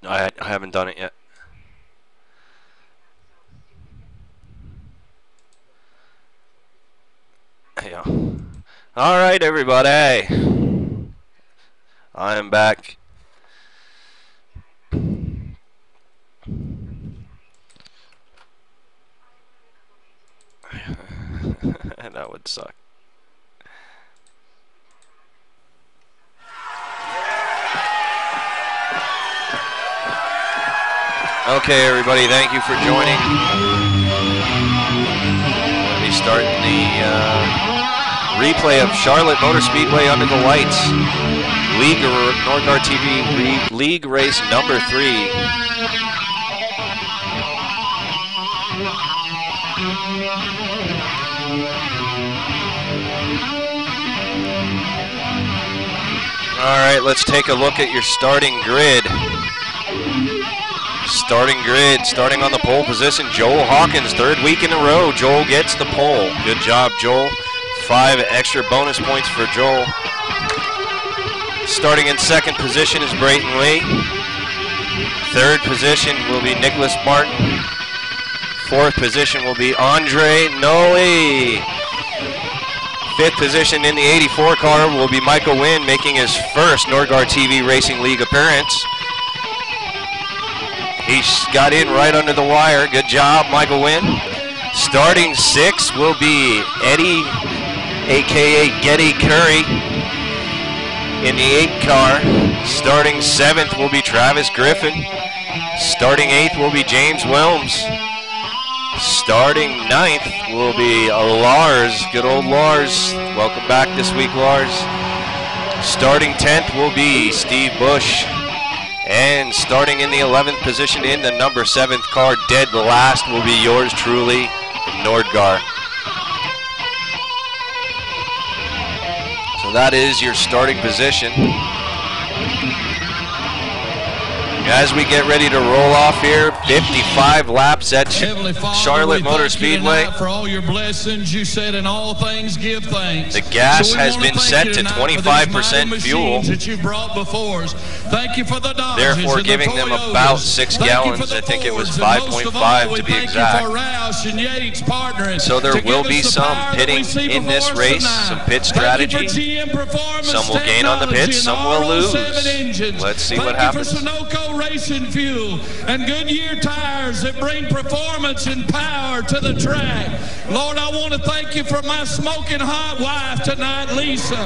I haven't done it yet. Yeah. All right, everybody. I am back. That would suck. Okay, everybody, thank you for joining. We'll be starting the replay of Charlotte Motor Speedway Under the Lights. Nordgar TV League Race number 3. All right, let's take a look at your starting grid. Starting on the pole position, Joel Hawkins, 3rd week in a row. Joel gets the pole. Good job, Joel. 5 extra bonus points for Joel. Starting in 2nd position is Brayton Lee. 3rd position will be Nicholas Martin. 4th position will be Andre Noli. 5th position in the 84 car will be Michael Wynn, making his first Nordgar TV Racing League appearance. He got in right under the wire. Good job, Michael Wynn. Starting 6th will be Eddie, a.k.a. Getty Curry, in the 8 car. Starting 7th will be Travis Griffin. Starting 8th will be James Wilms. Starting 9th will be Lars, good old Lars. Welcome back this week, Lars. Starting 10th will be Steve Bush. And starting in the 11th position in the number 7th car, dead last, will be yours truly, Nordgar. So that is your starting position. As we get ready to roll off here, 55 laps at Charlotte Motor Speedway. For all your blessings, you said in all things give thanks. The gas has been set to 25% fuel. That you brought before us. Thank you for the therefore giving them about 6 gallons. I think it was 5.5 to be exact. So there will be some pitting in this race, some pit strategy. Some will gain on the pits, some will lose. Let's see what happens. Racing fuel and Goodyear tires that bring performance and power to the track. Lord, I want to thank you for my smoking hot wife tonight, Lisa.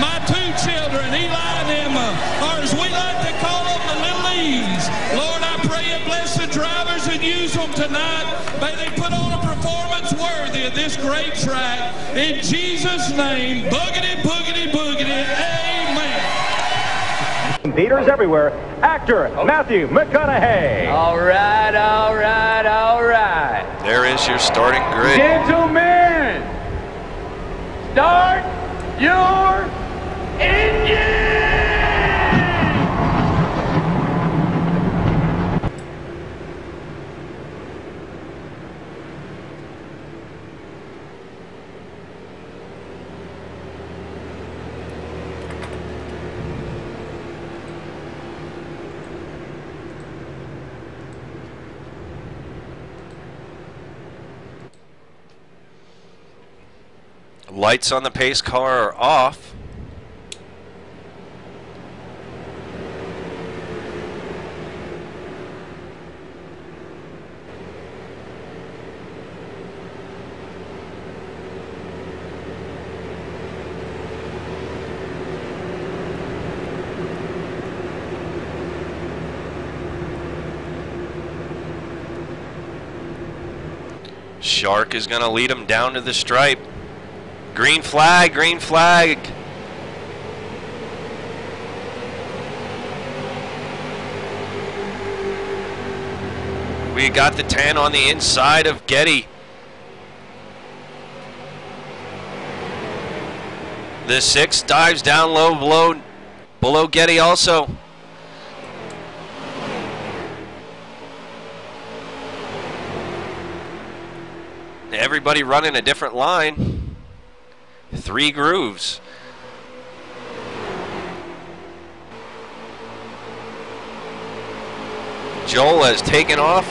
My 2 children, Eli and Emma, or as we like to call them, the little E's. Lord, I pray you bless the drivers and use them tonight. May they put on a performance worthy of this great track. In Jesus' name, boogity, boogity, boogity, amen. Theaters everywhere, actor Matthew McConaughey. All right, all right, all right. There is your starting grid. Gentlemen, start your engine! Lights on the pace car are off. Shark is going to lead him down to the stripe. Green flag, green flag. We got the 10 on the inside of Getty. The 6 dives down low below Getty also. Everybody running a different line. 3 grooves. Joel has taken off.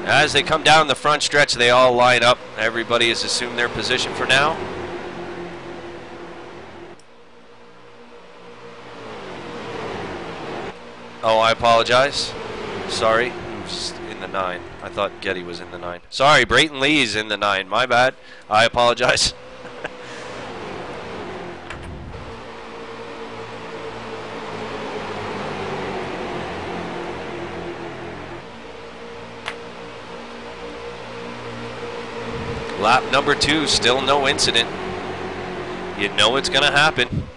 As they come down the front stretch, they all line up. Everybody has assumed their position for now. Oh, I apologize. Sorry. Who's in the 9? I thought Getty was in the 9. Sorry, Brayton Lee's in the 9. My bad. I apologize. Lap number 2, still no incident. You know it's going to happen.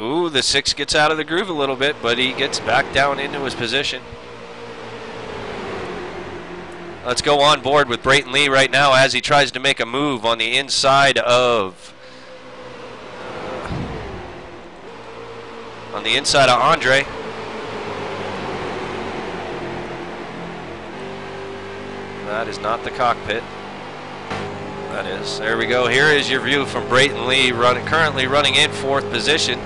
Ooh, the 6 gets out of the groove a little bit, but he gets back down into his position. Let's go on board with Brayton Lee right now as he tries to make a move on the inside of Andre. That is not the cockpit. That is. There we go. Here is your view from Brayton Lee, currently running in 4th position,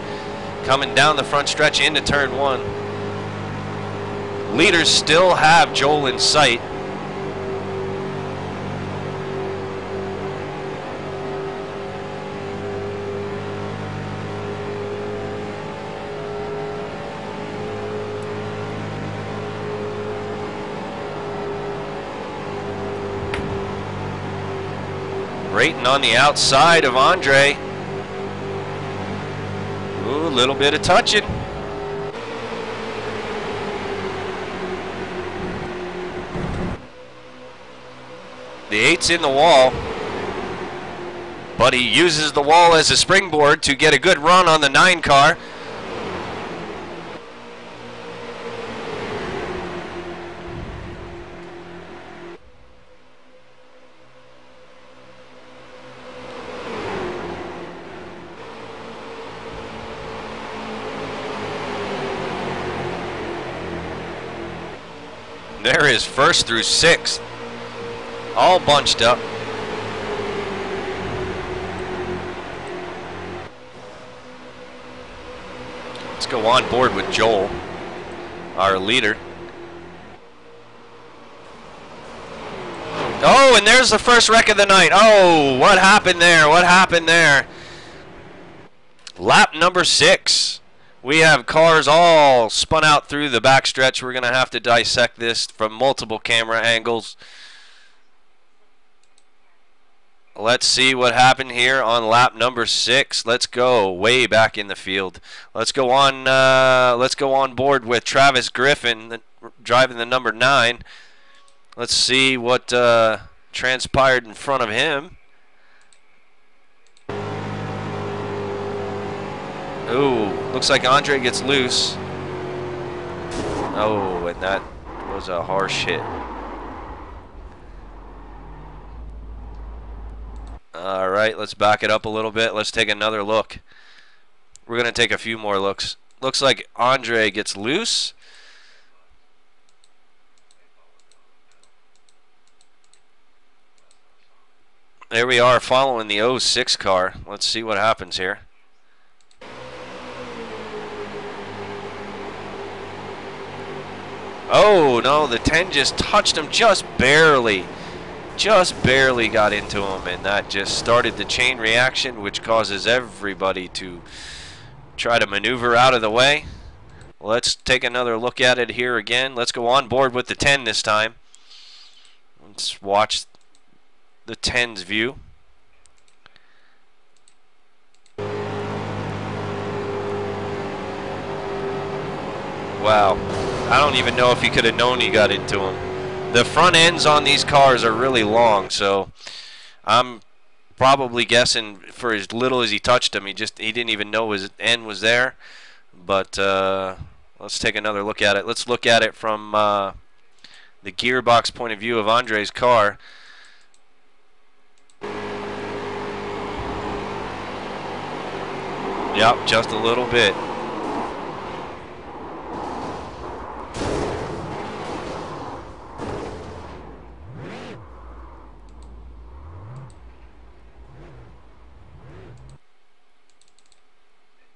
coming down the front stretch into turn 1. Leaders still have Joel in sight. Brayton on the outside of Andre. Ooh, a little bit of touching. The 8's in the wall, but he uses the wall as a springboard to get a good run on the 9 car. There is 1st through 6th, all bunched up. Let's go on board with Joel, our leader. Oh, and there's the first wreck of the night. Oh, what happened there? What happened there? Lap number 6. We have cars all spun out through the backstretch. We're going to have to dissect this from multiple camera angles. Let's see what happened here on lap number 6. Let's go way back in the field. Let's go on board with Travis Griffin driving the number 9. Let's see what transpired in front of him. Ooh, looks like Andre gets loose. Oh, and that was a harsh hit. All right, let's back it up a little bit. Let's take another look. We're going to take a few more looks. Looks like Andre gets loose. There we are following the 06 car. Let's see what happens here. Oh, no, the 10 just touched him just barely. Just barely got into him, and that just started the chain reaction, which causes everybody to try to maneuver out of the way. Let's take another look at it here again. Let's go on board with the 10 this time. Let's watch the 10's view. Wow. I don't even know if he could have known he got into him. The front ends on these cars are really long, so I'm probably guessing for as little as he touched him, he didn't even know his end was there. But let's take another look at it. Let's look at it from the gearbox point of view of Andre's car. Yep, just a little bit.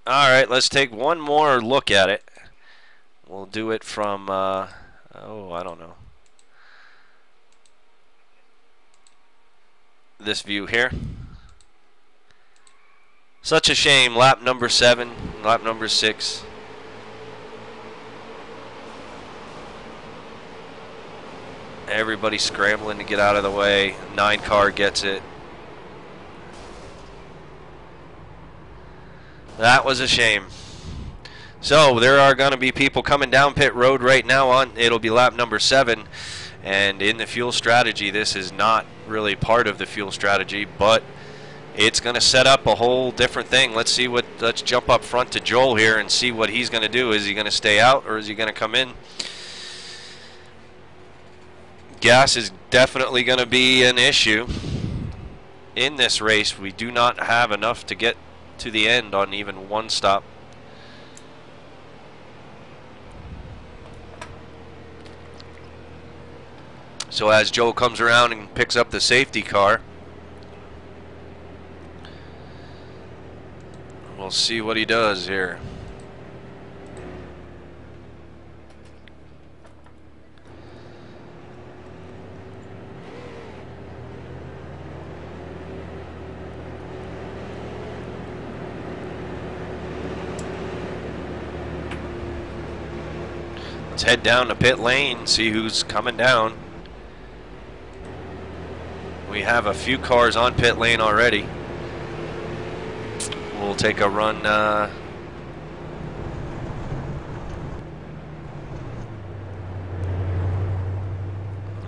All right, let's take one more look at it. We'll do it from, oh, I don't know, this view here. Such a shame. Lap number 7, lap number 6. Everybody scrambling to get out of the way. 9 car gets it. That was a shame. So there are going to be people coming down pit road right now on, it'll be lap number 7. And in the fuel strategy, this is not really part of the fuel strategy, but it's going to set up a whole different thing. Let's jump up front to Joel here and see what he's going to do. Is he going to stay out or is he going to come in? Gas is definitely going to be an issue in this race. We do not have enough to get to the end on even one stop. So as Joel comes around and picks up the safety car, we'll see what he does here. Let's head down to pit lane, see who's coming down. We have a few cars on pit lane already. We'll take a run.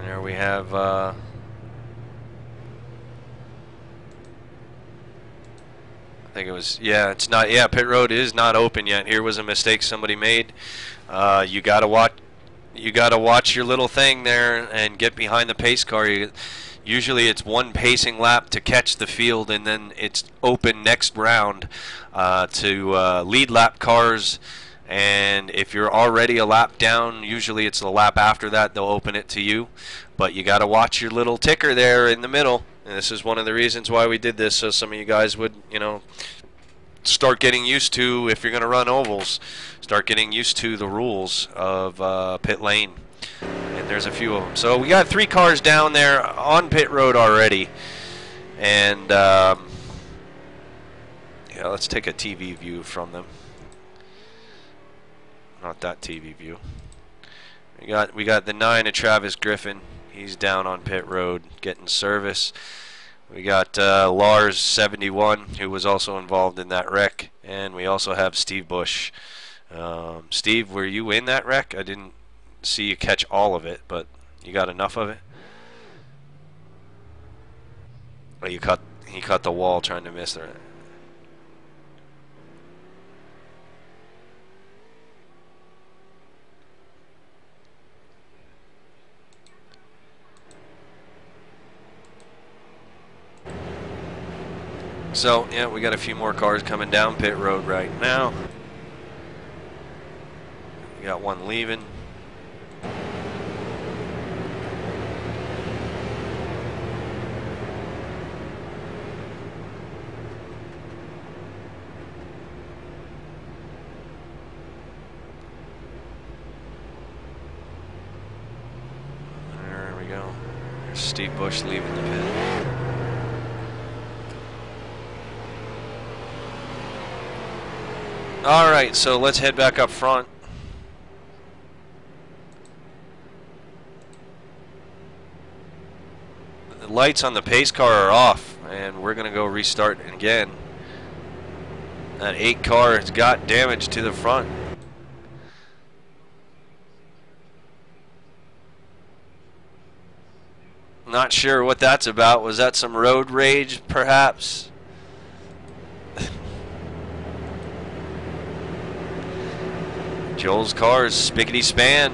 There we have. I think it was. Yeah, it's not. Yeah, pit road is not open yet. Here was a mistake somebody made. You gotta watch. You gotta watch your little thing there and get behind the pace car. Usually it's one pacing lap to catch the field, and then it's open next round to lead lap cars. And if you're already a lap down, usually it's the lap after that they'll open it to you. But you got to watch your little ticker there in the middle. And this is one of the reasons why we did this, so some of you guys would, you know, start getting used to, if you're going to run ovals, start getting used to the rules of pit lane. And there's a few of them. So we got 3 cars down there on pit road already. And yeah, let's take a TV view from them. Not that TV view. We got the 9 of Travis Griffin. He's down on pit road getting service. We got Lars 71, who was also involved in that wreck, and we also have Steve Bush. Steve, were you in that wreck? I didn't see you catch all of it, but you got enough of it. Oh, he cut the wall trying to miss it. So, yeah, we got a few more cars coming down pit road right now. We got one leaving. There we go. There's Steve Bush leaving the pit. All right, so let's head back up front. The lights on the pace car are off, and we're going to go restart again. That 8 car has got damage to the front. Not sure what that's about. Was that some road rage, perhaps? Joel's car is spickety span.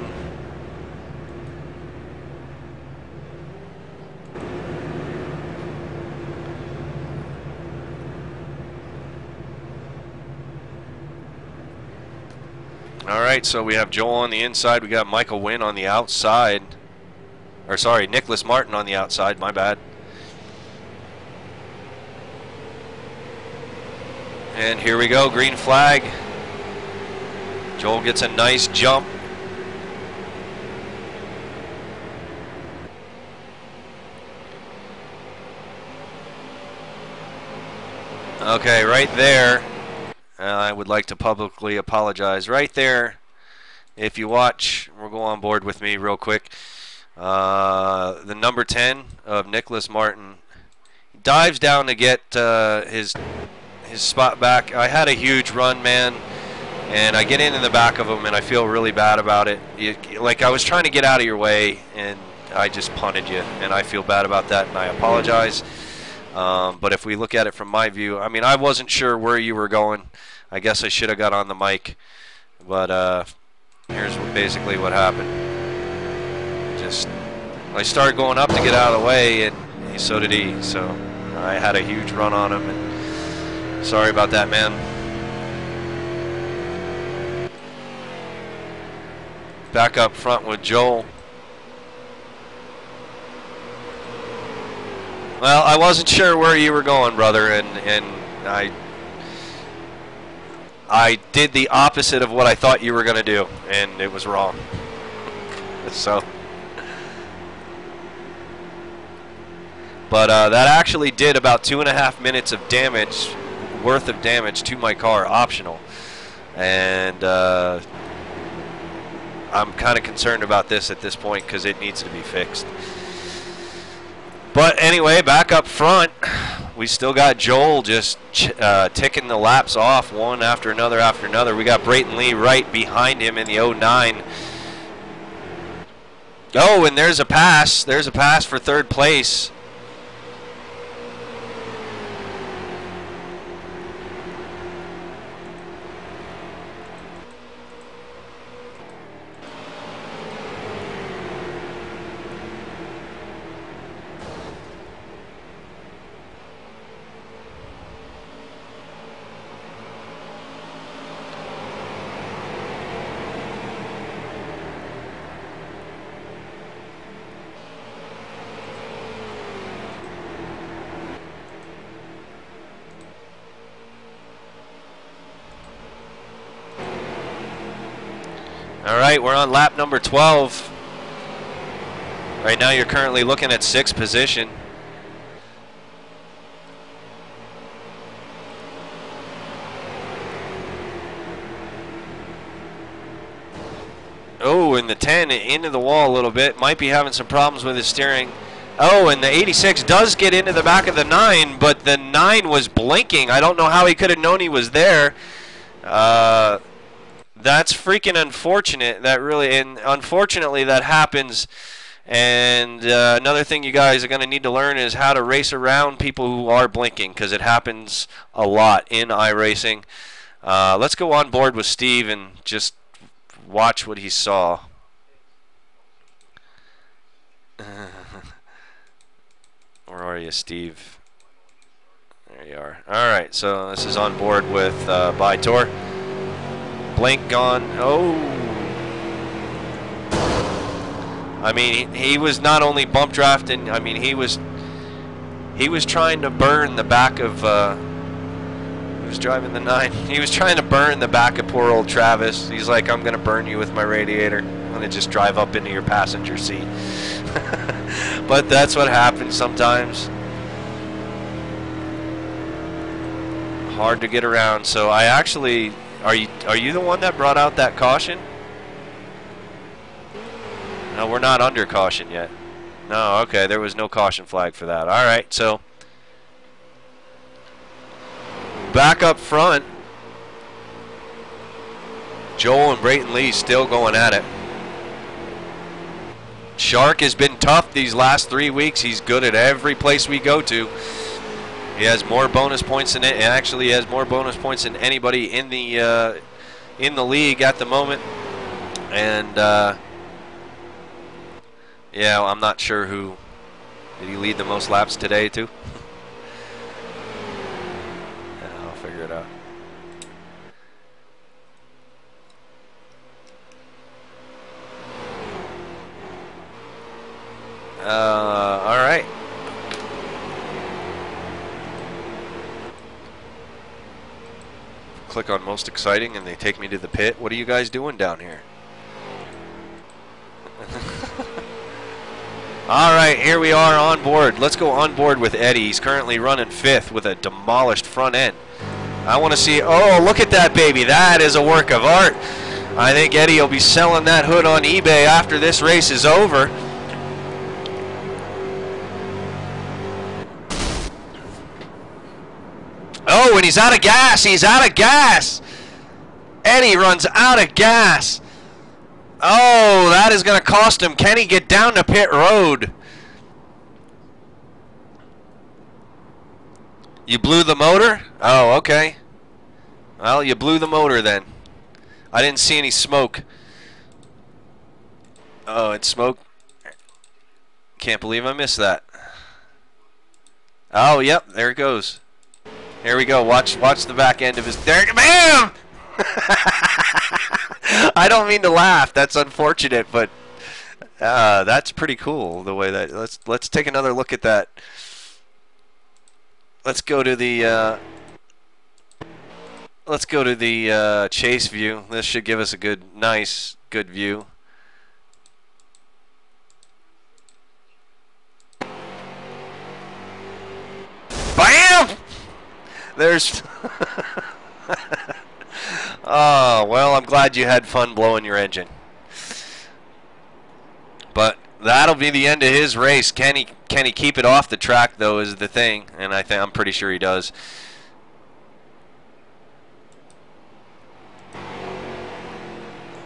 All right, so we have Joel on the inside. We got Michael Wynn on the outside. Or sorry, Nicholas Martin on the outside, my bad. And here we go, green flag. Joel gets a nice jump. Okay, right there, I would like to publicly apologize. Right there, if you watch, we'll go on board with me real quick. The number 10 of Nicholas Martin dives down to get his spot back. I had a huge run, man, and I get in the back of him, and I feel really bad about it. Like, I was trying to get out of your way, and I just punted you, and I feel bad about that, and I apologize. But if we look at it from my view, I mean, I wasn't sure where you were going. I guess I should have got on the mic. But here's basically what happened. I started going up to get out of the way, and so did he. So I had a huge run on him, and sorry about that, man. Back up front with Joel. Well, I wasn't sure where you were going, brother, and I did the opposite of what I thought you were going to do, and it was wrong. So, but that actually did about 2.5 minutes of damage, worth of damage to my car, optional, and I'm kind of concerned about this at this point because it needs to be fixed. But anyway, back up front, we still got Joel just ticking the laps off one after another after another. We got Brayton Lee right behind him in the 09. Oh, and there's a pass. There's a pass for third place. All right, we're on lap number 12. Right now you're currently looking at 6th position. Oh, and the 10 into the wall a little bit. Might be having some problems with his steering. Oh, and the 86 does get into the back of the 9, but the 9 was blinking. I don't know how he could have known he was there. That's freaking unfortunate. That really, and unfortunately that happens. And another thing you guys are going to need to learn is how to race around people who are blinking, because it happens a lot in iRacing. Let's go on board with Steve and just watch what he saw. Where are you, Steve? There you are. All right, so this is on board with Bytor. Blink gone. Oh. I mean, he was not only bump drafting. I mean, he was trying to burn the back of. He was driving the 9. He was trying to burn the back of poor old Travis. He's like, I'm gonna burn you with my radiator. I'm gonna just drive up into your passenger seat. But that's what happens sometimes. Hard to get around. So I actually. Are you the one that brought out that caution? No, we're not under caution yet. No, okay, there was no caution flag for that. All right, so back up front, Joel and Brayton Lee still going at it. Shark has been tough these last 3 weeks. He's good at every place we go to. He has more bonus points than it. Actually, he has more bonus points than anybody in the league at the moment. And yeah, I'm not sure who did he lead the most laps today to. Yeah, I'll figure it out. All right. click on most exciting and they take me to the pit. What are you guys doing down here? All right, here we are on board. Let's go on board with Eddie. He's currently running 5th with a demolished front end. I want to see, oh, look at that baby. That is a work of art. I think Eddie will be selling that hood on eBay after this race is over. Oh, and he's out of gas. He's out of gas. Eddie runs out of gas. Oh, that is going to cost him. Can he get down to pit road? You blew the motor? Oh, okay. Well, you blew the motor then. I didn't see any smoke. Oh, it's smoke. Can't believe I missed that. Oh, yep, there it goes. Here we go. Watch the back end of his. There, bam! I don't mean to laugh. That's unfortunate, but that's pretty cool. The way that let's take another look at that. Let's go to the chase view. This should give us a good view. Bam! There's. Oh, well, I'm glad you had fun blowing your engine. But that'll be the end of his race. Can he keep it off the track, though, is the thing. And I'm pretty sure he does.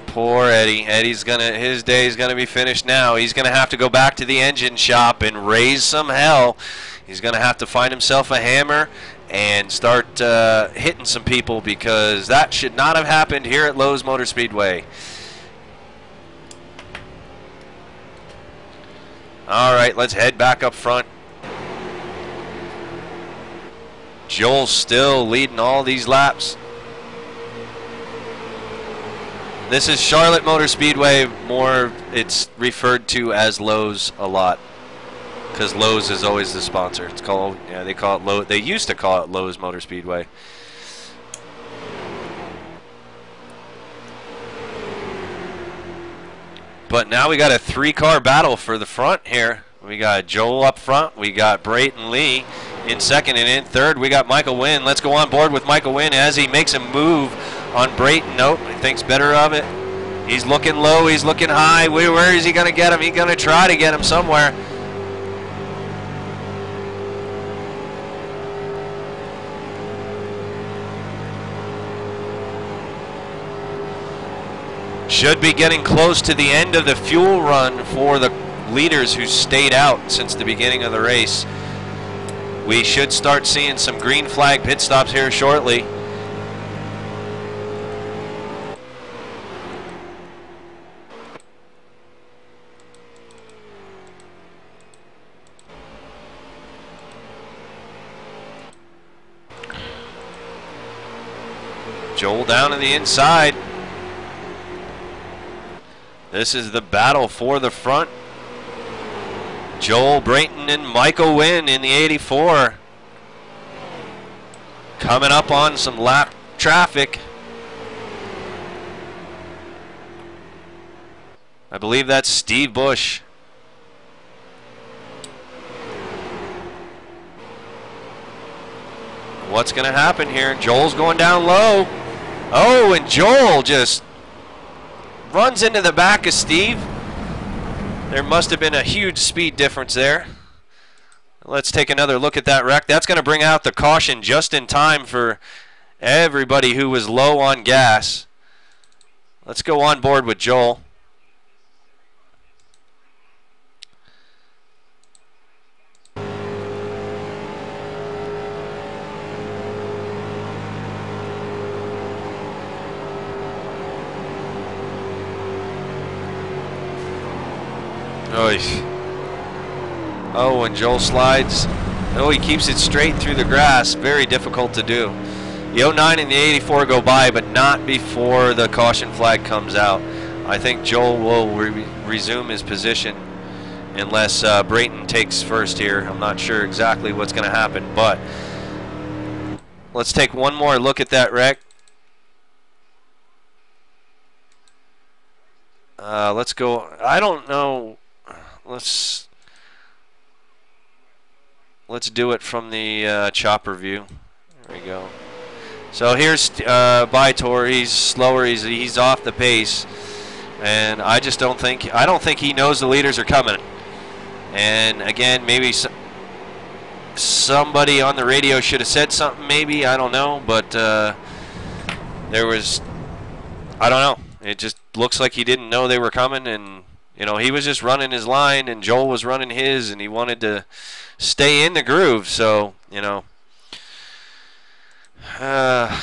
Poor Eddie. His day's gonna be finished now. He's gonna have to go back to the engine shop and raise some hell. He's gonna have to find himself a hammer and start hitting some people, because that should not have happened here at Lowe's Motor Speedway. All right, let's head back up front. Joel's still leading all these laps. This is Charlotte Motor Speedway. It's referred to as Lowe's a lot, because Lowe's is always the sponsor. It's called, they call it Lowe's. They used to call it Lowe's Motor Speedway. But now we got a 3-car battle for the front here. We got Joel up front. We got Brayton Lee in second, and in third we got Michael Wynn. Let's go on board with Michael Wynn as he makes a move on Brayton. Nope, he thinks better of it. He's looking low. He's looking high. Where is he going to get him? He's going to try to get him somewhere. Should be getting close to the end of the fuel run for the leaders who stayed out since the beginning of the race. We should start seeing some green flag pit stops here shortly. Joel down to the inside. This is the battle for the front. Joel, Brayton, and Michael Wynn in the 84. Coming up on some lap traffic. I believe that's Steve Bush. What's going to happen here? Joel's going down low. Oh, and Joel just runs into the back of Steve. There must have been a huge speed difference there. Let's take another look at that wreck. That's going to bring out the caution just in time for everybody who was low on gas. Let's go on board with Joel. Oh, and Joel slides. Oh, he keeps it straight through the grass. Very difficult to do. The 09 and the 84 go by, but not before the caution flag comes out. I think Joel will resume his position unless Brayton takes first here. I'm not sure exactly what's going to happen, but let's take one more look at that wreck. Let's go. I don't know. Let's do it from the chopper view. There we go. So here's Vitor. He's slower. He's off the pace, and I don't think he knows the leaders are coming. And again, maybe somebody on the radio should have said something. Maybe, I don't know, but there was, I don't know. It just looks like he didn't know they were coming, and you know, he was just running his line, and Joel was running his, and he wanted to stay in the groove. So, you know, that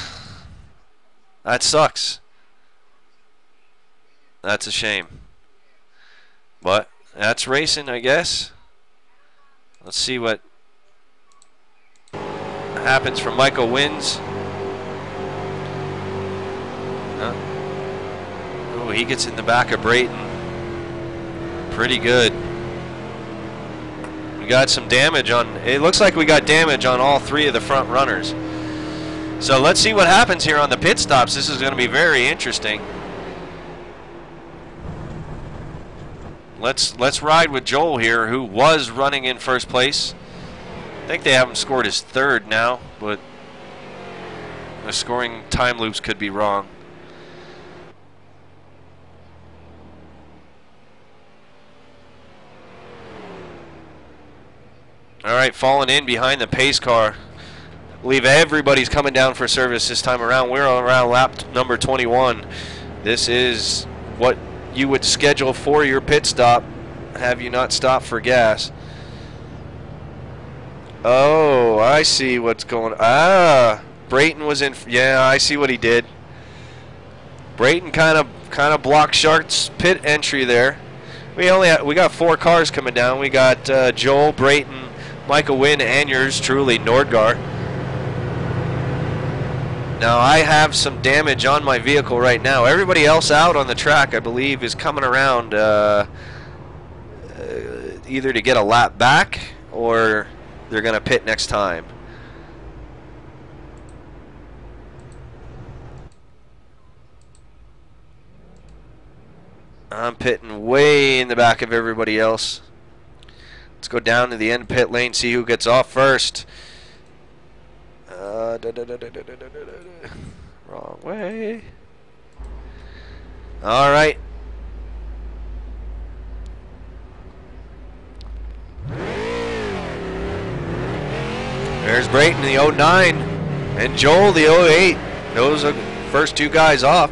sucks. That's a shame. But that's racing, I guess. Let's see what happens from Michael Wins. Oh, he gets in the back of Brayton. Pretty good. We got some damage on, it looks like we got damage on all three of the front runners. So let's see what happens here on the pit stops. This is going to be very interesting. Let's ride with Joel here, who was running in first place. I think they haven't scored his third now, but the scoring time loops could be wrong. All right, falling in behind the pace car. I believe everybody's coming down for service this time around. We're around lap number 21. This is what you would schedule for your pit stop, have you not stopped for gas. Oh, I see what's going on. Ah, Brayton was in. Yeah, I see what he did. Brayton kind of blocked Shark's pit entry there. We got 4 cars coming down. We got Joel, Brayton, Michael Wynn, and yours truly, Nordgar. Now I have some damage on my vehicle right now. Everybody else out on the track, I believe, is coming around either to get a lap back or they're going to pit next time. I'm pitting way in the back of everybody else. Let's go down to the end pit lane, see who gets off first. Wrong way. All right. There's Brayton, the 09, and Joel, the 08. Those are the first 2 guys off.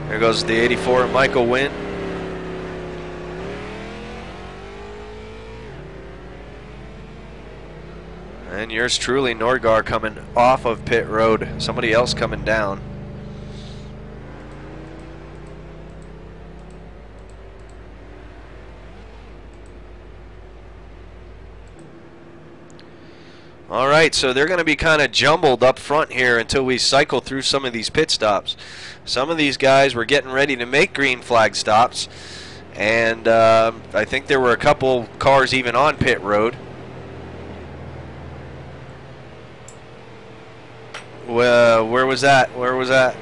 There goes the 84, Michael Wynn. And yours truly, Nordgar, coming off of pit road. Somebody else coming down. All right, so they're going to be kind of jumbled up front here until we cycle through some of these pit stops. Some of these guys were getting ready to make green flag stops, and I think there were a couple cars even on pit road. Well, where was that? Where was that?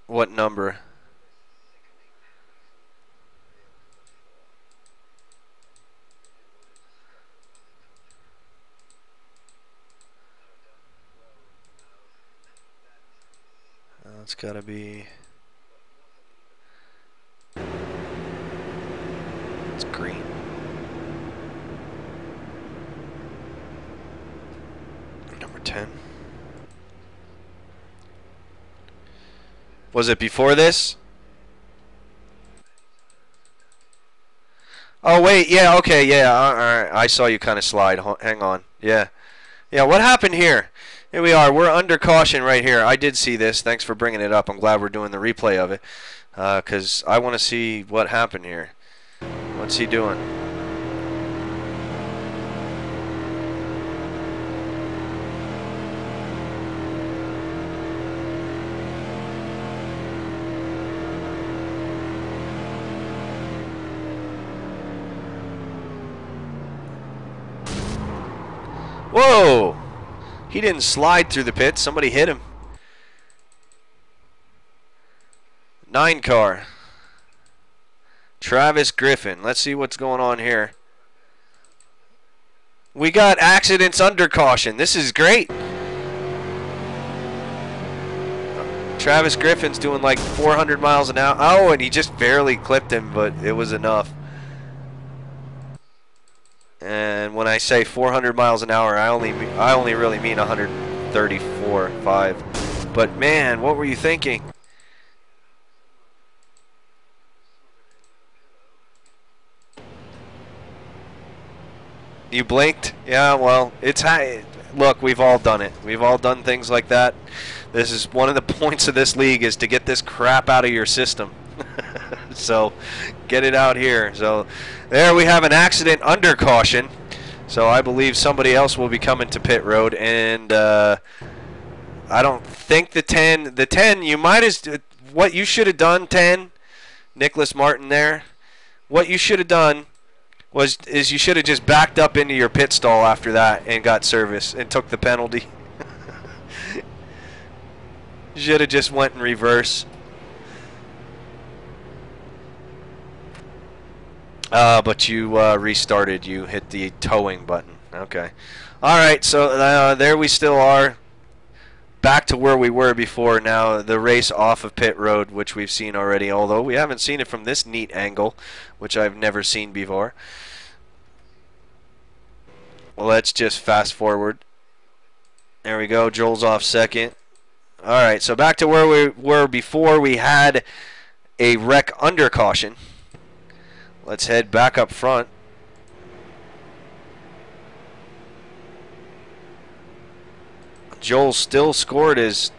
What number? It's gotta be. It's green. Number 10. Was it before this? Oh wait, yeah, okay, yeah, all right. I saw you kind of slide. Hang on, yeah. What happened here? Here we are. We're under caution right here. I did see this. Thanks for bringing it up. I'm glad we're doing the replay of it because I want to see what happened here. What's he doing? Whoa! He didn't slide through the pit. Somebody hit him. 9 car. Travis Griffin. Let's see what's going on here. We got accidents under caution. This is great. Travis Griffin's doing like 400 miles an hour. Oh, and he just barely clipped him, but it was enough. And when I say 400 miles an hour, I only really mean 134, 5. But man, what were you thinking? You blinked? Yeah, well, look, we've all done it. We've all done things like that. This is one of the points of this league, is to get this crap out of your system. So get it out here. So there we have an accident under caution. So I believe somebody else will be coming to pit road. And I don't think the 10, you might as, what you should have done, 10, Nicholas Martin there, what you should have done is you should have just backed up into your pit stall after that and got service and took the penalty. You should have just went in reverse. But you restarted. You hit the towing button. Okay. All right, so there we still are. Back to where we were before now, the race off of pit road, which we've seen already, although we haven't seen it from this neat angle, which I've never seen before. Let's just fast forward. There we go. Joel's off second. All right, so back to where we were before we had a wreck under caution. Let's head back up front. Joel still scored as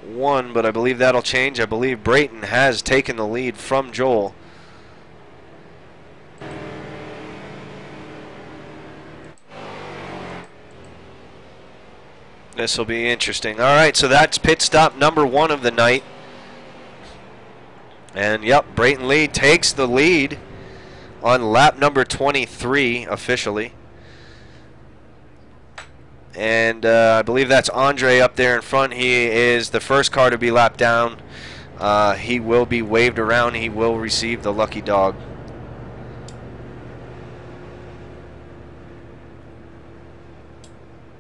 1, but I believe that'll change. I believe Brayton has taken the lead from Joel. This will be interesting. All right, so that's pit stop number 1 of the night. And, yep, Brayton Lee takes the lead on lap number 23 officially. And I believe that's Andre up there in front. He is the first car to be lapped down. He will be waved around. He will receive the lucky dog.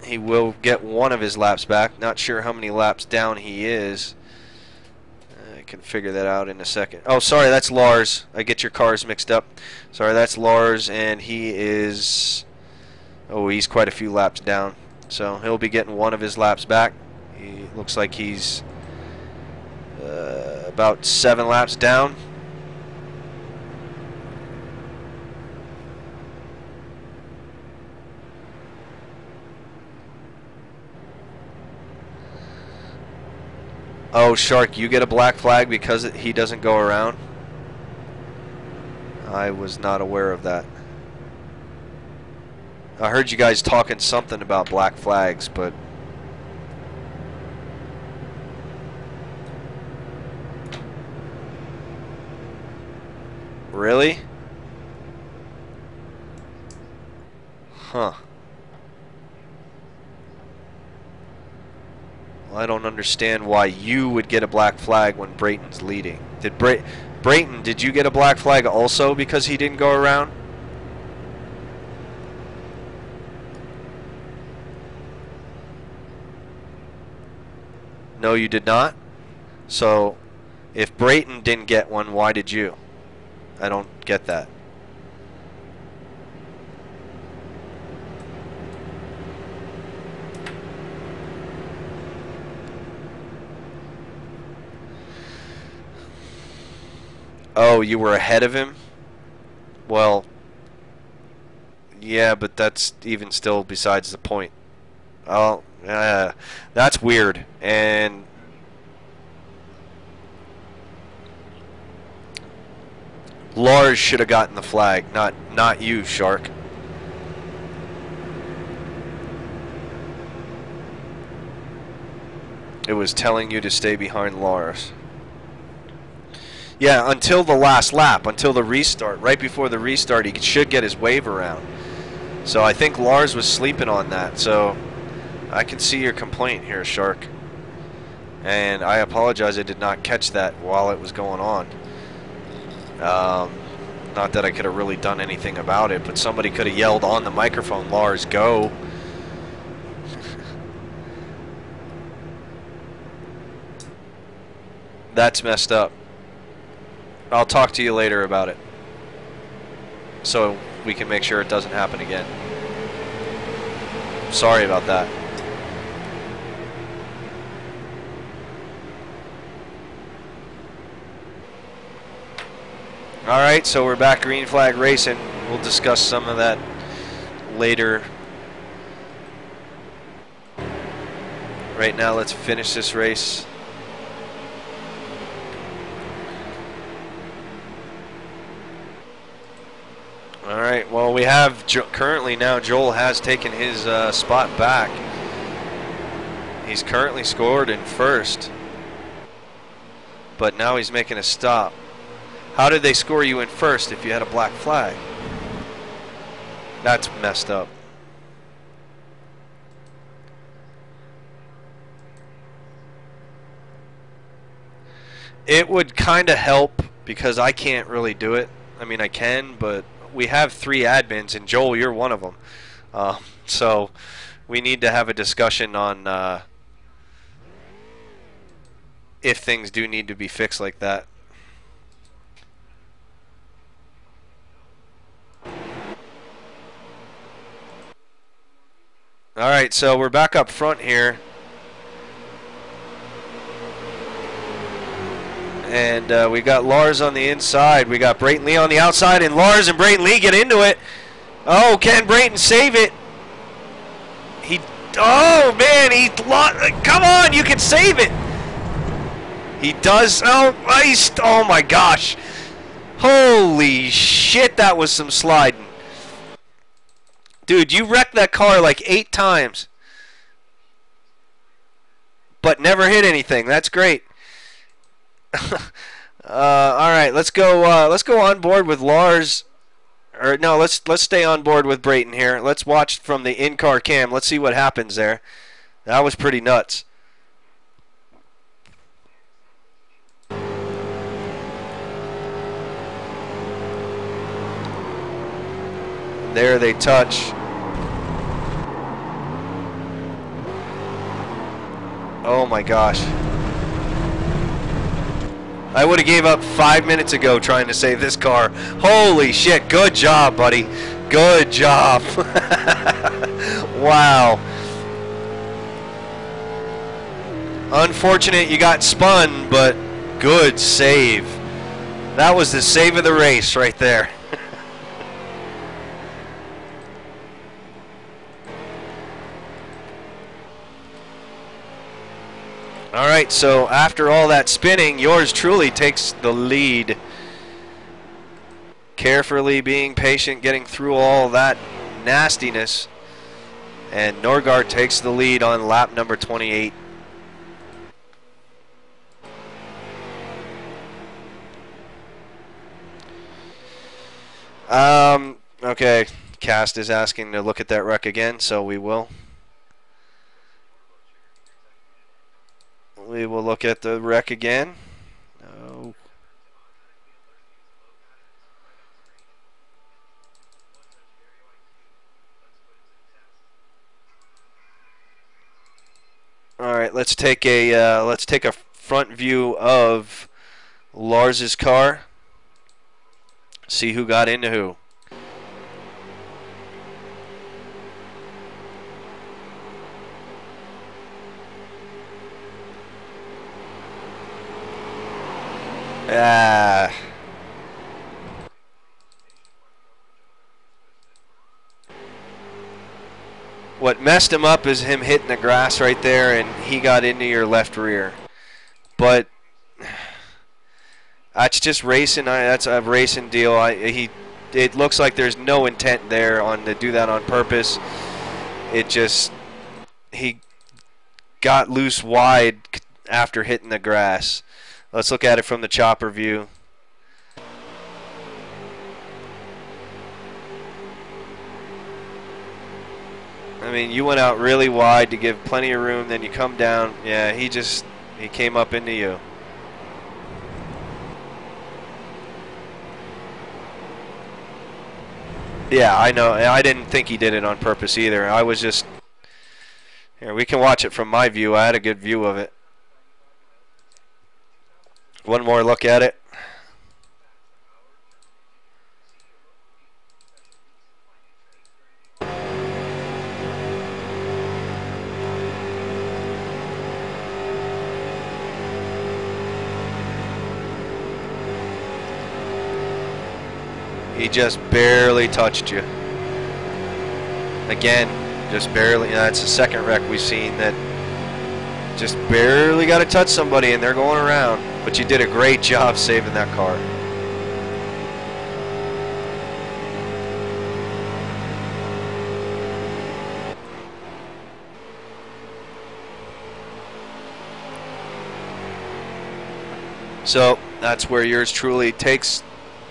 He will get 1 of his laps back. Not sure how many laps down he is. I can figure that out in a second. Oh, sorry, that's Lars. I get your cars mixed up. Sorry, that's Lars, and he is... Oh, he's quite a few laps down. So he'll be getting 1 of his laps back. He looks like he's about 7 laps down. Oh, Shark, you get a black flag because he doesn't go around? I was not aware of that. I heard you guys talking something about black flags, but... Really? Huh. Well, I don't understand why you would get a black flag when Brayton's leading. Brayton, did you get a black flag also because he didn't go around? No, you did not? So, if Brayton didn't get one, why did you? I don't get that. Oh, you were ahead of him? Well, yeah, but that's even still besides the point. Oh, that's weird. And Lars should have gotten the flag, not you, Shark. It was telling you to stay behind Lars. Yeah, until the last lap, until the restart. Right before the restart, he should get his wave around. So I think Lars was sleeping on that. So I can see your complaint here, Shark. And I apologize I did not catch that while it was going on. Not that I could have really done anything about it, but somebody could have yelled on the microphone, Lars, go. That's messed up. I'll talk to you later about it, so we can make sure it doesn't happen again. Sorry about that. Alright, so we're back green flag racing. We'll discuss some of that later. Right now, let's finish this race. Alright, well, we have currently now Joel has taken his spot back. He's currently scored in first, but now he's making a stop. How did they score you in first if you had a black flag? That's messed up. It would kind of help because I can't really do it. I mean, I can, but we have 3 admins, and Joel, you're one of them. So we need to have a discussion on if things do need to be fixed like that. Alright, so we're back up front here. And we got Lars on the inside. We got Brayton Lee on the outside, and Lars and Brayton Lee get into it. Oh, can Brayton save it? Oh, man, come on, you can save it. He does. Oh my gosh. Holy shit, that was some sliding. Dude, you wrecked that car like 8 times, but never hit anything. That's great. All right, let's go on board with Lars. Or no, let's stay on board with Brayton here. Let's watch from the in-car cam. Let's see what happens there. That was pretty nuts. There they touch. Oh my gosh. I would have gave up 5 minutes ago trying to save this car. Holy shit, good job, buddy. Good job. Wow. Unfortunate you got spun, but good save. That was the save of the race right there. Alright, so after all that spinning, yours truly takes the lead. Carefully being patient, getting through all that nastiness. And Norgard takes the lead on lap number 28. Okay, Cast is asking to look at that wreck again, so we will. We will look at the wreck again. No. All right, let's take a front view of Lars's car. See who got into who. What messed him up is him hitting the grass right there, and he got into your left rear. But that's just racing. That's a racing deal. It looks like there's no intent there to do that on purpose. He got loose wide after hitting the grass. Let's look at it from the chopper view. mean, you went out really wide to give plenty of room, then you come down. Yeah, he came up into you. Yeah, I know. I didn't think he did it on purpose either. I was just... Here, we can watch it from my view. I had a good view of it. One more look at it. He just barely touched you. Again, just barely. That's the second wreck we've seen that just barely got to touch somebody and they're going around. But you did a great job saving that car. So that's where yours truly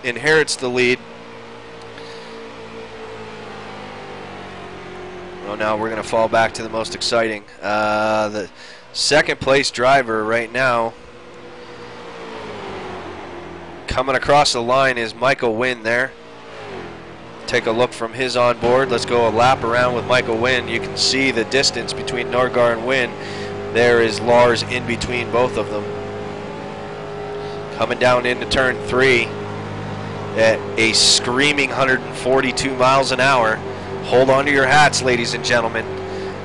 inherits the lead. Well, now we're going to fall back to the most exciting. The second place driver right now coming across the line is Michael Wynn there. Take a look from his onboard. Let's go a lap around with Michael Wynn. You can see the distance between Norgar and Wynn. There is Lars in between both of them. Coming down into turn 3 at a screaming 142 miles an hour. Hold on to your hats, ladies and gentlemen.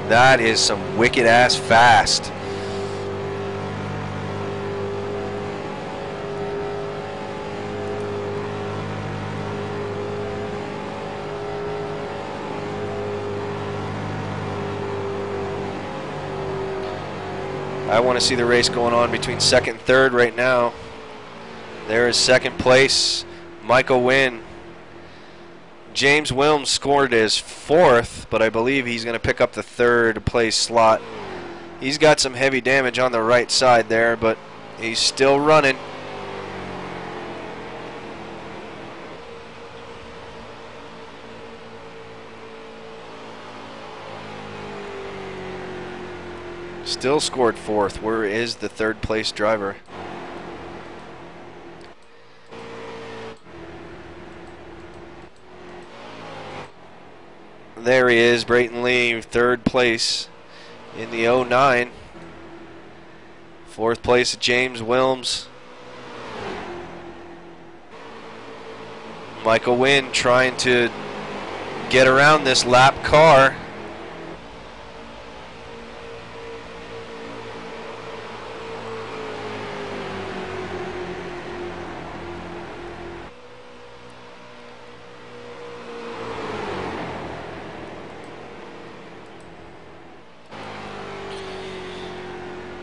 That is some wicked-ass fast. I want to see the race going on between second and third right now. There is second place, Michael Wynn. James Wilms scored as fourth, but I believe he's going to pick up the third place slot. He's got some heavy damage on the right side there, but he's still running. Still scored fourth. Where is the third place driver? There he is, Brayton Lee, third place in the 09. Fourth place, James Wilms. Michael Wynn trying to get around this lap car.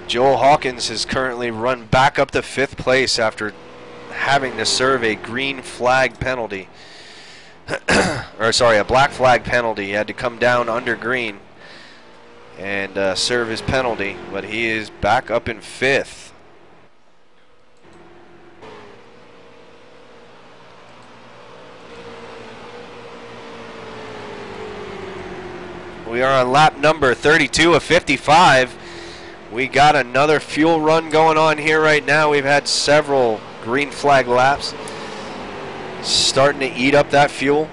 Joel Hawkins has currently run back up to fifth place after having to serve a green flag penalty. Or sorry, a black flag penalty. He had to come down under green and serve his penalty, but he is back up in fifth. We are on lap number 32 of 55. We got another fuel run going on here right now. We've had several green flag laps. Starting to eat up that fuel.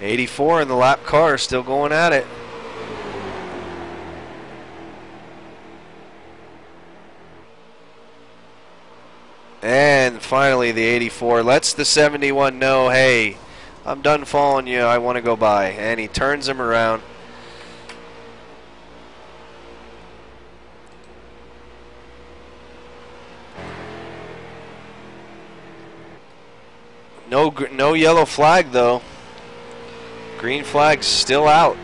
'84 in the lap car, still going at it. And finally the 84 lets the 71 know, hey, I'm done following you, I want to go by. And he turns him around. No yellow flag though. Green flag's still out.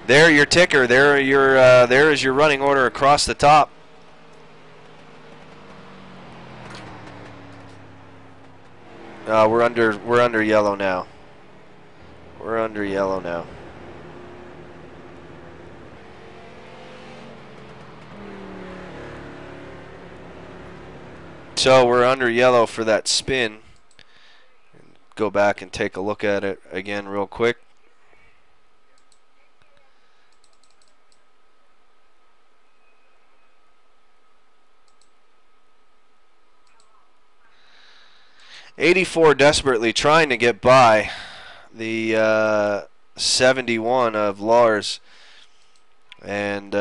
There, your ticker. There, there is your running order across the top. We're under yellow now. We're under yellow now. So we're under yellow for that spin. Go back and take a look at it again real quick. '84 desperately trying to get by the 71 of Lars, and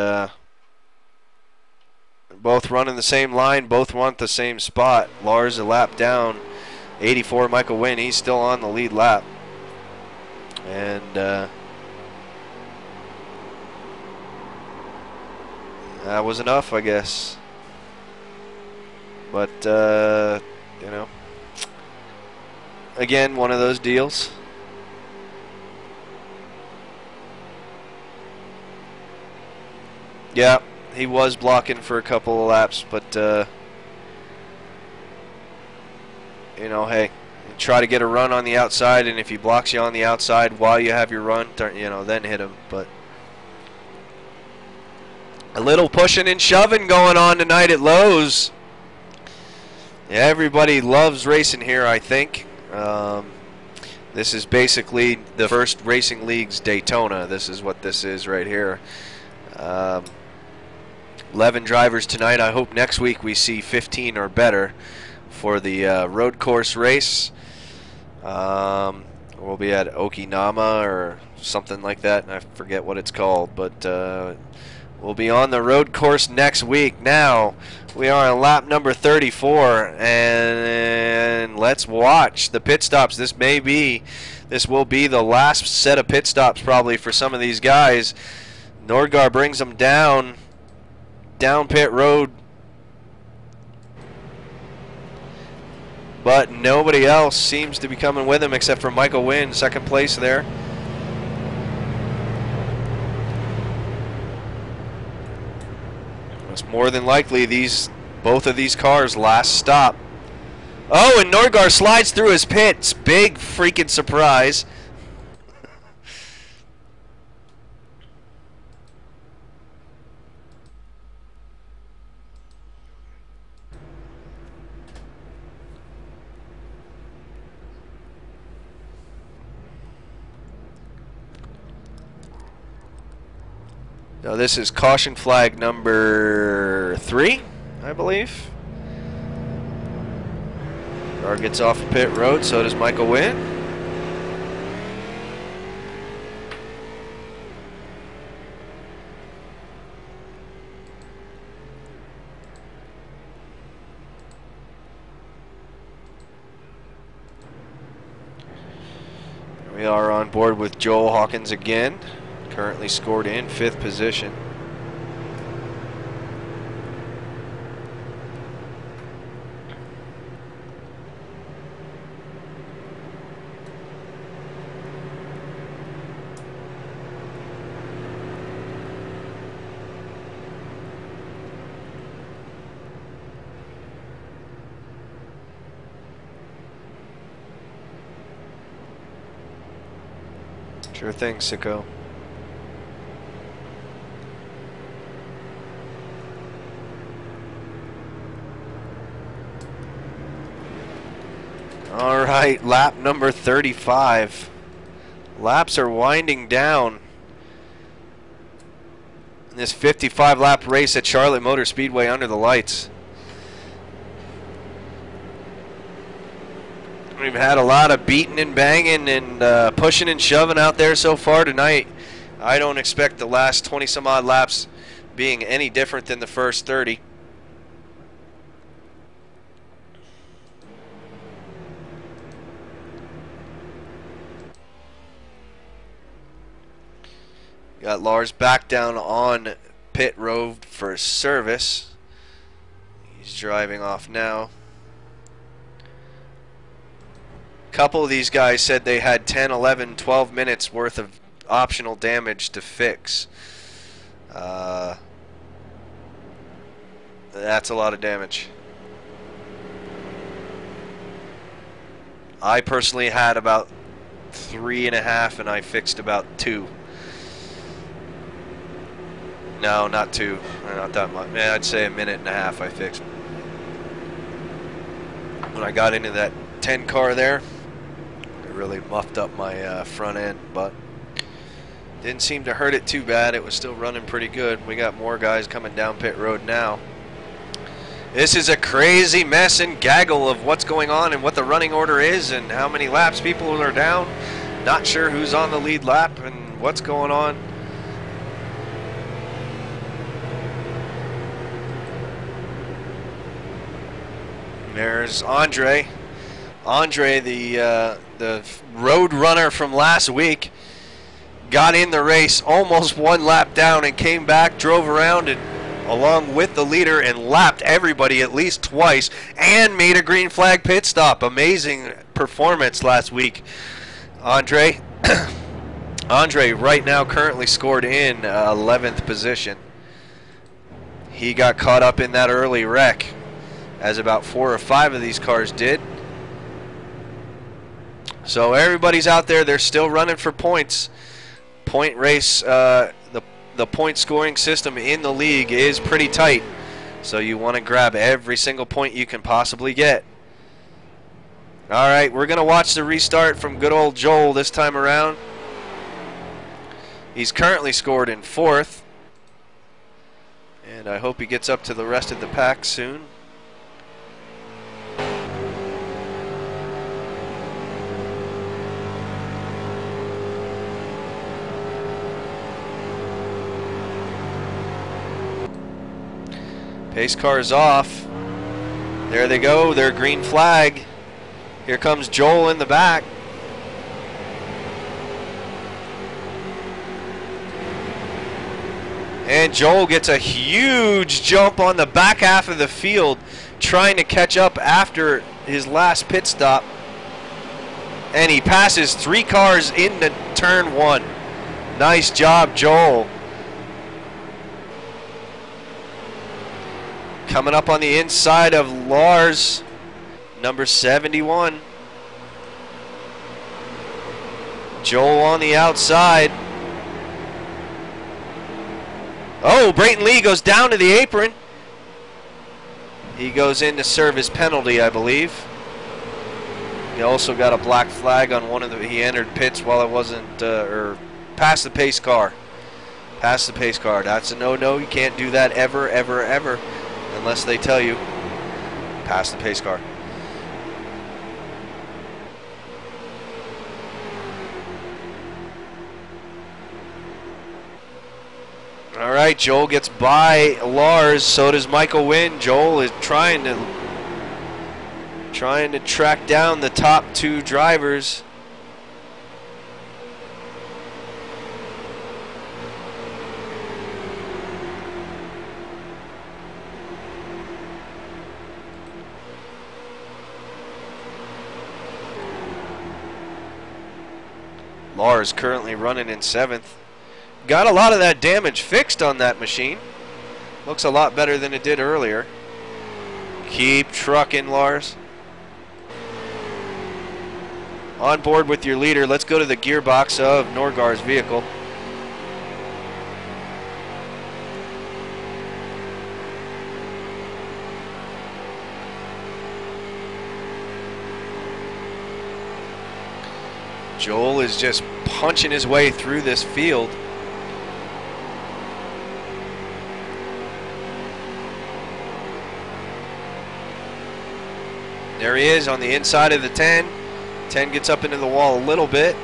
both running the same line, both want the same spot. Lars a lap down. 84 Michael Wynn, he's still on the lead lap, and that was enough, I guess. But you know, again, one of those deals. Yeah, he was blocking for a couple of laps, but you know, hey, try to get a run on the outside, and if he blocks you on the outside while you have your run, you know, then hit him. But a little pushing and shoving going on tonight at Lowe's. Yeah, everybody loves racing here, I think. This is basically the first Racing League's Daytona. This is what this is right here. 11 drivers tonight. I hope next week we see 15 or better for the road course race. We'll be at Okinawa or something like that, and I forget what it's called, but we'll be on the road course next week. Now we are on lap number 34, and let's watch the pit stops. This will be the last set of pit stops probably for some of these guys. Nordgaard brings them down pit road, but nobody else seems to be coming with him except for Michael Wynn, second place there. It's more than likely both of these cars' last stop. Oh, and Nordgaard slides through his pits. Big freaking surprise. Now this is caution flag number 3, I believe. Car gets off the pit road, so does Michael Wynn. We are on board with Joel Hawkins again. Currently scored in 5th position. Sure thing, Sicko. All right, lap number 35. Laps are winding down in this 55-lap race at Charlotte Motor Speedway under the lights. We've had a lot of beating and banging and pushing and shoving out there so far tonight. I don't expect the last 20-some-odd laps being any different than the first 30. Got Lars back down on pit road for service. He's driving off now. A couple of these guys said they had 10, 11, 12 minutes worth of optional damage to fix. That's a lot of damage. I personally had about 3.5 and I fixed about 2. No, not 2. Not that much. Man, I'd say 1.5 minutes I fixed. When I got into that 10 car there, it really muffed up my front end, but didn't seem to hurt it too bad. It was still running pretty good. We got more guys coming down pit road now. This is a crazy mess and gaggle of what's going on and what the running order is and how many laps people are down. Not sure who's on the lead lap and what's going on. There's Andre. Andre, the road runner from last week, got in the race, almost one lap down, and came back, drove around, and along with the leader, and lapped everybody at least twice, and made a green flag pit stop. Amazing performance last week, Andre. Andre right now currently scored in 11th position. He got caught up in that early wreck, as about 4 or 5 of these cars did. So everybody's out there. They're still running for points. Point race, the point scoring system in the league is pretty tight. So you want to grab every single point you can possibly get. All right, we're going to watch the restart from good old Joel this time around. He's currently scored in 4th. And I hope he gets up to the rest of the pack soon. Pace car is off. There they go, their green flag. Here comes Joel in the back. And Joel gets a huge jump on the back half of the field, trying to catch up after his last pit stop. And he passes 3 cars into turn 1. Nice job, Joel. Coming up on the inside of Lars, number 71. Joel on the outside. Oh, Brayton Lee goes down to the apron. He goes in to serve his penalty, I believe. He also got a black flag on one of the. He entered pits while it wasn't, or past the pace car. Past the pace car. That's a no-no. You can't do that ever, ever, ever. Unless they tell you, pass the pace car. All right, Joel gets by Lars, so does Michael Wynn. Joel is trying to track down the top 2 drivers. Lars currently running in 7th. Got a lot of that damage fixed on that machine. Looks a lot better than it did earlier. Keep trucking, Lars. On board with your leader. Let's go to the gearbox of Norgar's vehicle. Joel is just punching his way through this field. There he is on the inside of the 10. 10 gets up into the wall a little bit.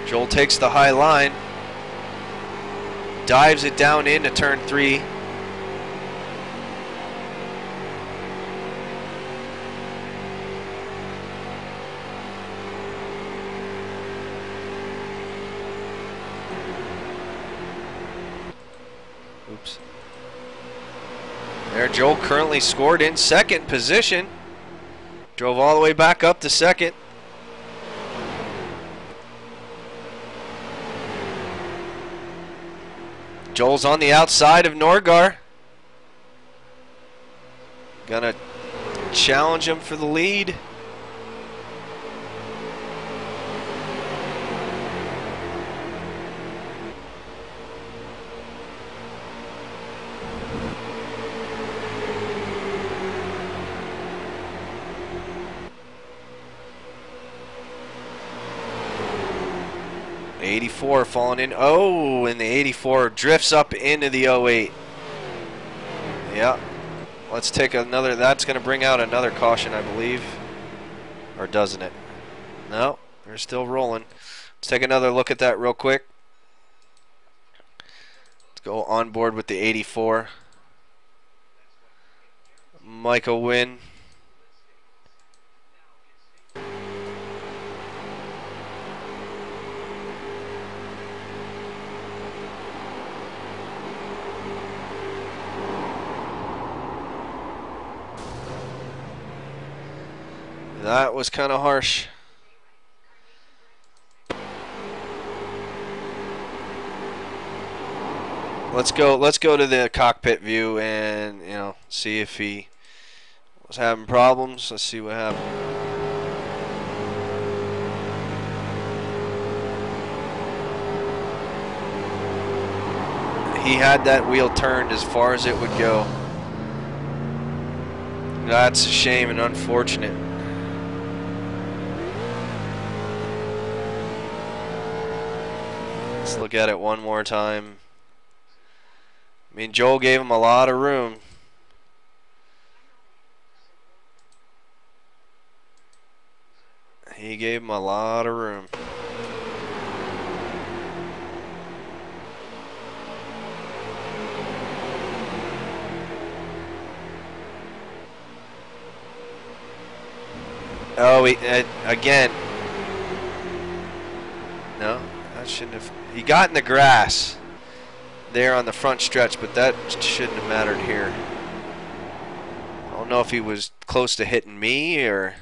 Joel takes the high line. Dives it down into turn 3. Oops. There, Joel currently scored in 2nd position. Drove all the way back up to 2nd. Joel's on the outside of Norgar. Gonna challenge him for the lead. '84 falling in. Oh, and the '84 drifts up into the '08. Yeah. Let's take another. That's going to bring out another caution, I believe. Or doesn't it? No, they're still rolling. Let's take another look at that real quick. Let's go on board with the '84. Michael Wynn. That was kind of harsh. Let's go to the cockpit view and, you know, see if he was having problems. Let's see what happened. He had that wheel turned as far as it would go. That's a shame and unfortunate. Let's look at it one more time. I mean, Joel gave him a lot of room. He gave him a lot of room. Oh, again. No, that shouldn't have. He got in the grass there on the front stretch, but that shouldn't have mattered here. I don't know if he was close to hitting me or.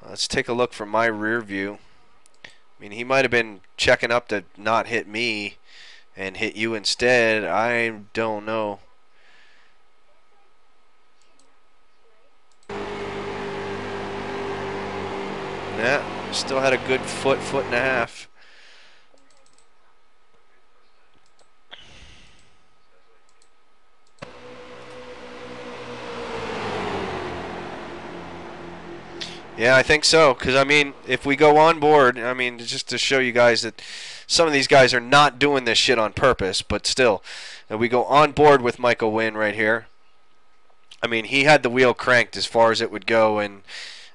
Let's take a look from my rear view. I mean, he might have been checking up to not hit me and hit you instead. I don't know. Yeah, still had a good foot and a half. Yeah, I think so. Because, I mean, if we go on board, I mean, just to show you guys that some of these guys are not doing this shit on purpose, but still, if we go on board with Michael Wynn right here, I mean, he had the wheel cranked as far as it would go, and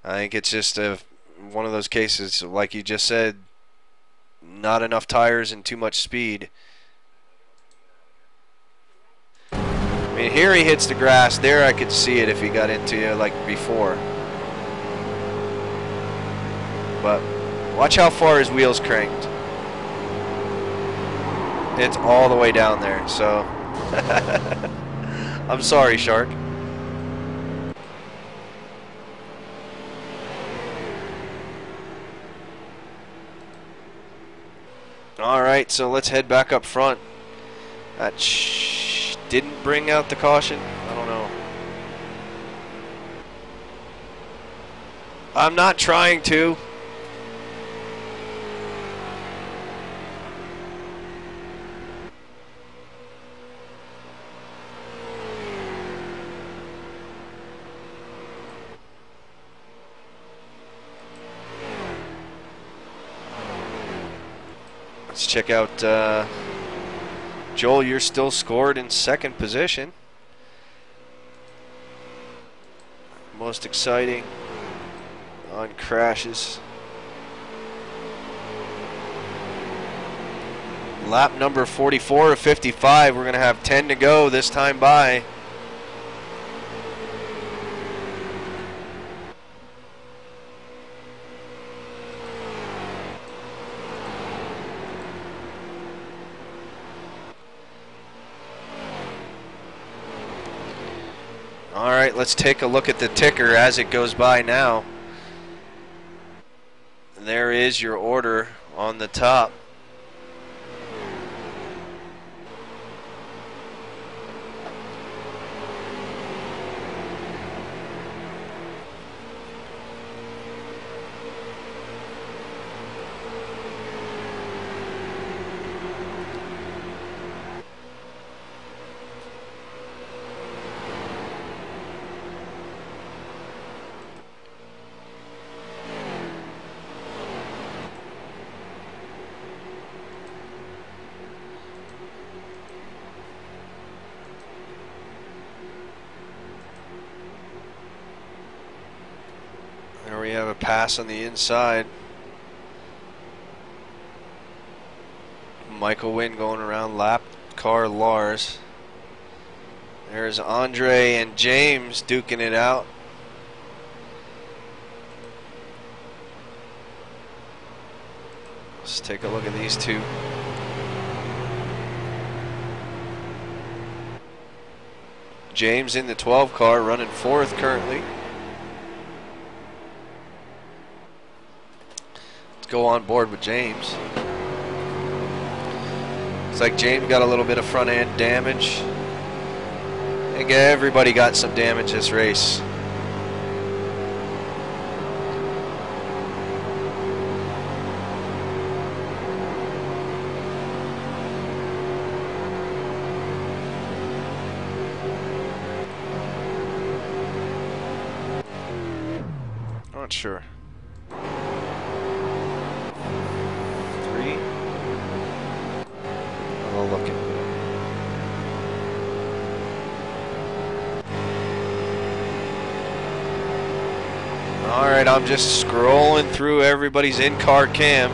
I think it's just one of those cases, like you just said, not enough tires and too much speed. I mean, here he hits the grass. There I could see it if he got into you like before. But watch how far his wheel's cranked. It's all the way down there, so I'm sorry, Shark. Alright, so let's head back up front. That didn't bring out the caution. I don't know. I'm not trying to. Let's check out Joel. You're still scored in second position. Most exciting on crashes. Lap number 44 of 55. We're going to have 10 to go this time by. Alright, let's take a look at the ticker as it goes by now. There is your order on the top. There we have a pass on the inside. Michael Wynn going around lap car Lars. There's Andre and James duking it out. Let's take a look at these two. James in the 12 car running 4th currently. Let's go on board with James. Looks like James got a little bit of front end damage. I think everybody got some damage this race. Not sure. 3. I'll look at. Alright, I'm just scrolling through everybody's in-car cam,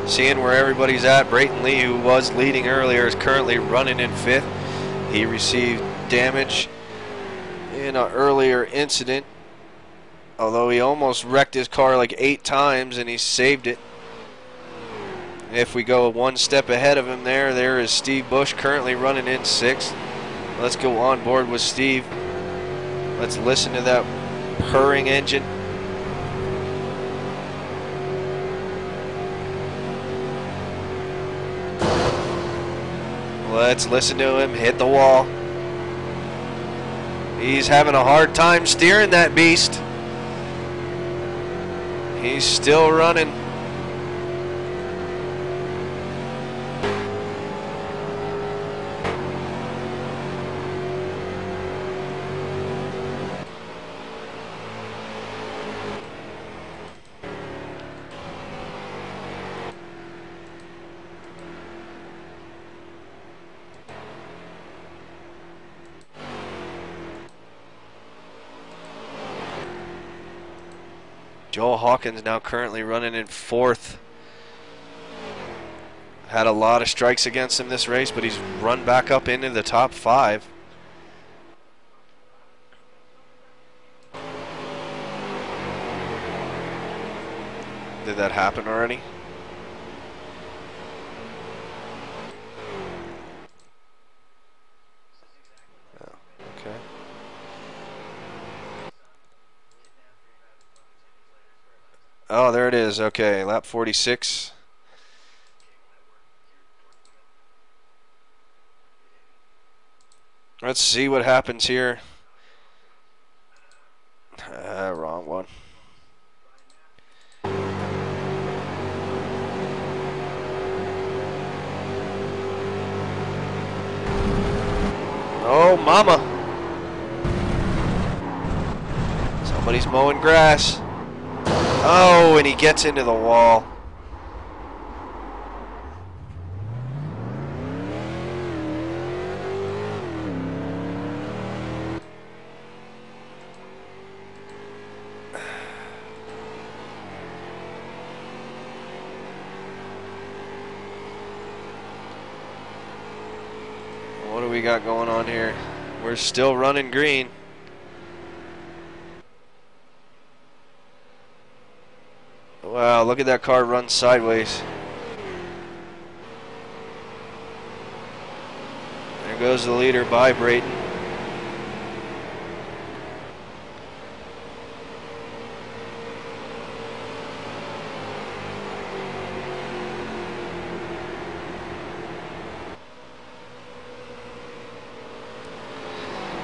seeing where everybody's at. Brayton Lee, who was leading earlier, is currently running in 5th. He received damage in an earlier incident, although he almost wrecked his car like 8 times and he saved it. If we go one step ahead of him there is Steve Bush currently running in 6th. Let's go on board with Steve. Let's listen to that purring engine. Let's listen to him hit the wall. He's having a hard time steering that beast. He's still running. Joel Hawkins now currently running in 4th. Had a lot of strikes against him this race, but he's run back up into the top 5. Did that happen already? Oh, okay. Oh, there it is. Okay, lap 46. Let's see what happens here. Wrong one. Oh, mama. Somebody's mowing grass. Oh, and he gets into the wall. What do we got going on here? We're still running green. Wow, look at that car run sideways. There goes the leader by Brayton.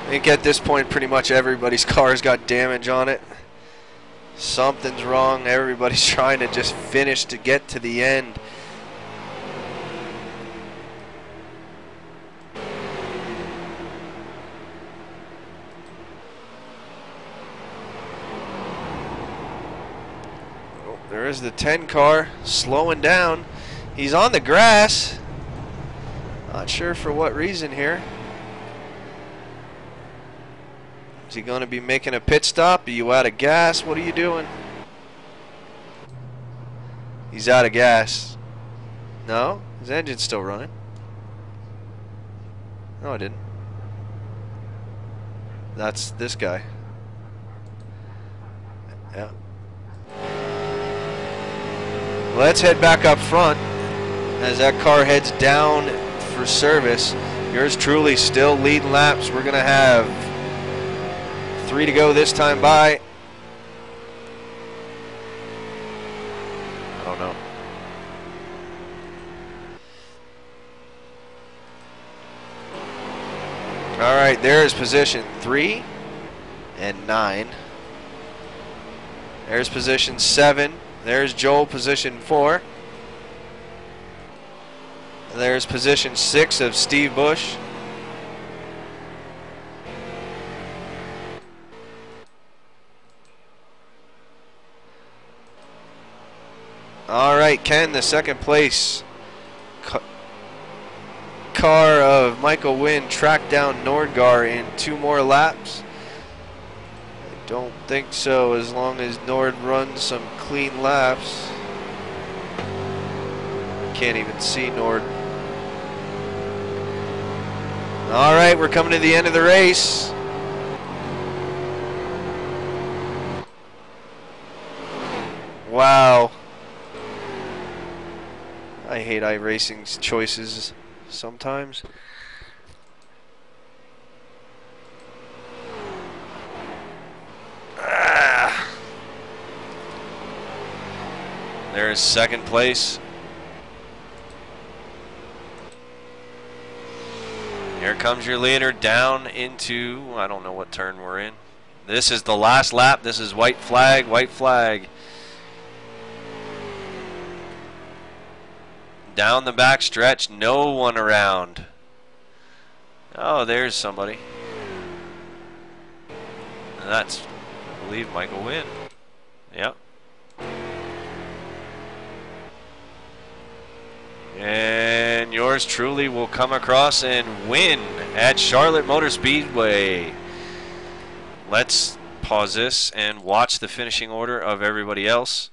I think at this point pretty much everybody's car's got damage on it. Something's wrong. Everybody's trying to just finish to get to the end. Oh, there is the 10 car slowing down. He's on the grass. Not sure for what reason here. Is he going to be making a pit stop? Are you out of gas? What are you doing? He's out of gas. No? His engine's still running. No, it didn't. That's this guy. Yeah. Let's head back up front as that car heads down for service. Yours truly still leading laps. We're going to have 3 to go this time by. I don't know. All right, there's position 3 and 9. There's position 7. There's Joel, position 4. There's position 6 of Steve Bush. All right, Ken, the second place car of Michael Wynn tracked down Nordgar in 2 more laps. I don't think so, as long as Nord runs some clean laps. Can't even see Nord. All right, we're coming to the end of the race. Wow. I hate iRacing's choices sometimes. There's second place. Here comes your leader down into, I don't know what turn we're in. This is the last lap. This is white flag, white flag. Down the back stretch, no one around. Oh, there's somebody. And that's, I believe, Michael Wynn. Yep. And yours truly will come across and win at Charlotte Motor Speedway. Let's pause this and watch the finishing order of everybody else.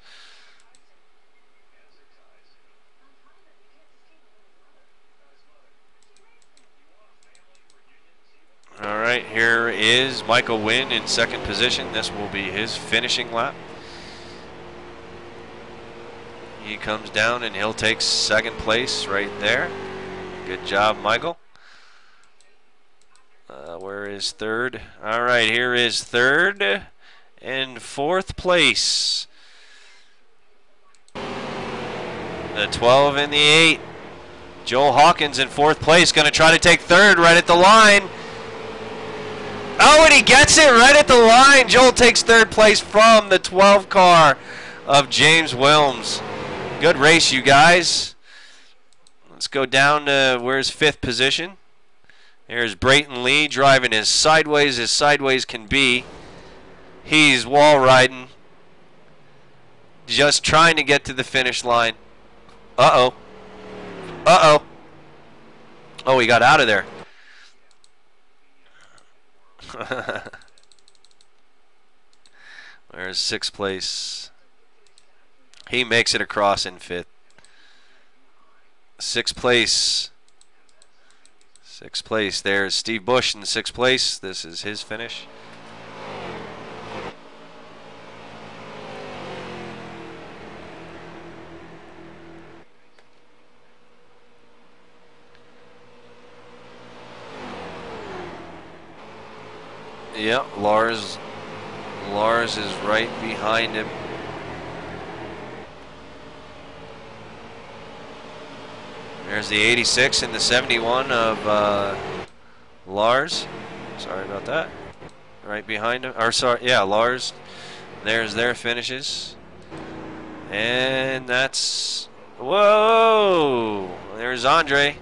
All right, here is Michael Wynn in second position. This will be his finishing lap. He comes down and he'll take second place right there. Good job, Michael. Where is third? All right, here is third and fourth place. The 12 and the 8. Joel Hawkins in fourth place, going to try to take third right at the line. Oh, and he gets it right at the line. Joel takes third place from the 12 car of James Wilms. Good race, you guys. Let's go down to where's fifth position. There's Brayton Lee driving as sideways can be. He's wall riding. Just trying to get to the finish line. Uh-oh. Uh-oh. Oh, he got out of there. There's sixth place. He makes it across in fifth. Sixth place. Sixth place. There's Steve Bush in sixth place. This is his finish. Yeah, Lars is right behind him. There's the 86 and the 71 of Lars. Sorry about that. Right behind him. Or sorry, yeah, Lars. There's their finishes. And that's, whoa! There's Andre.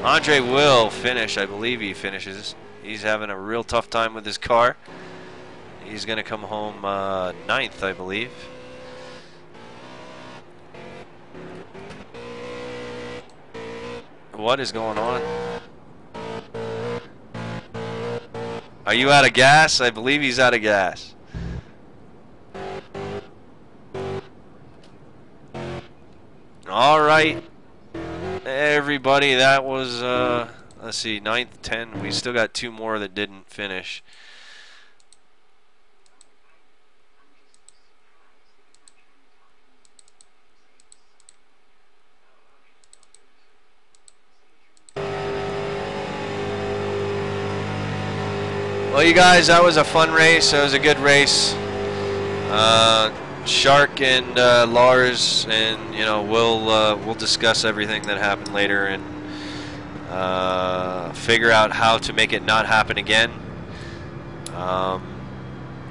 Andre will finish. I believe he finishes. He's having a real tough time with his car. He's going to come home ninth, I believe. What is going on? Are you out of gas? I believe he's out of gas. All right, everybody, that was, let's see, 9th, 10. We still got 2 more that didn't finish. Well, you guys, that was a fun race. That was a good race. Shark and Lars, and we'll discuss everything that happened later and figure out how to make it not happen again.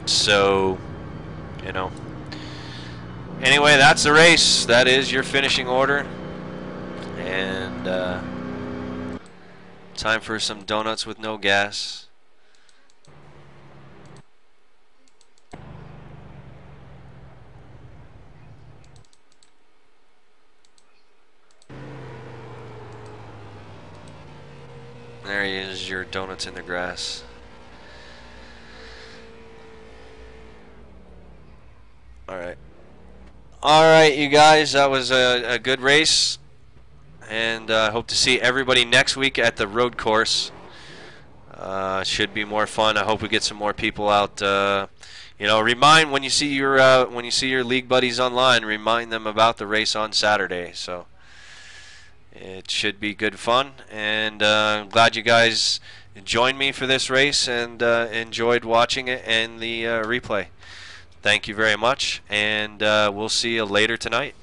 So, anyway, that's the race. That is your finishing order, and time for some donuts with no gas. There he is, your donuts in the grass. Alright. Alright, you guys, that was a good race. And I hope to see everybody next week at the road course. Should be more fun. I hope we get some more people out. Remind when you see your league buddies online, remind them about the race on Saturday. So it should be good fun, and I'm glad you guys joined me for this race and enjoyed watching it and the replay. Thank you very much, and we'll see you later tonight.